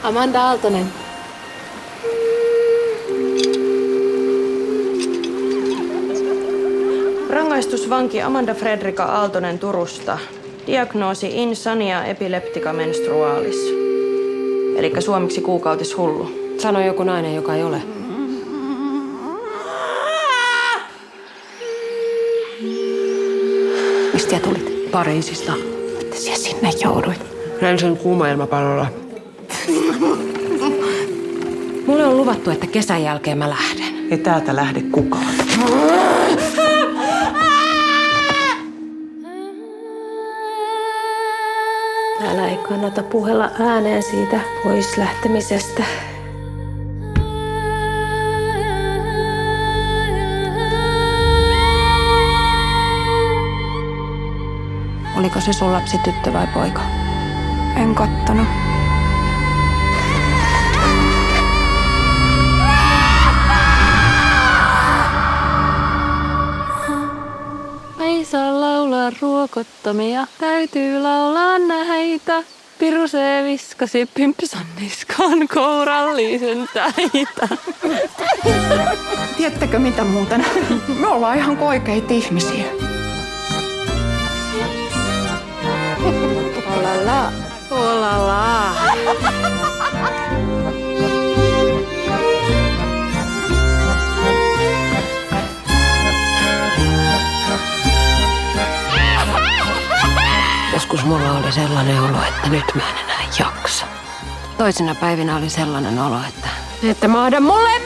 Amanda Aaltonen. Rangaistusvanki Amanda Fredrika Aaltonen Turusta. Diagnoosi insania epileptica menstrualis. Elikkä suomeksi kuukautishullu. Sano joku nainen, joka ei ole. Mistä tulit? Pariisista. Että sinä sinne jouduit. Länsen kuuma-ilmapallolla. Mulle on luvattu, että kesän jälkeen mä lähden. Ei täältä lähde kukaan. Täällä ei kannata puhella ääneen siitä pois lähtemisestä. Oliko se sun lapsi tyttö vai poika? En kattonut. Ei saa laulaa ruokottomia, täytyy laulaa näitä. Pirusee viskasi pimpsan niskaan kourallisen täitä. Tiedättekö mitä muuten? Me ollaan ihan koikeita ihmisiä. Olala. Olala. Joskus mulla oli sellainen olo, että nyt mä en enää jaksa. Toisina päivinä oli sellainen olo, että mahda mulle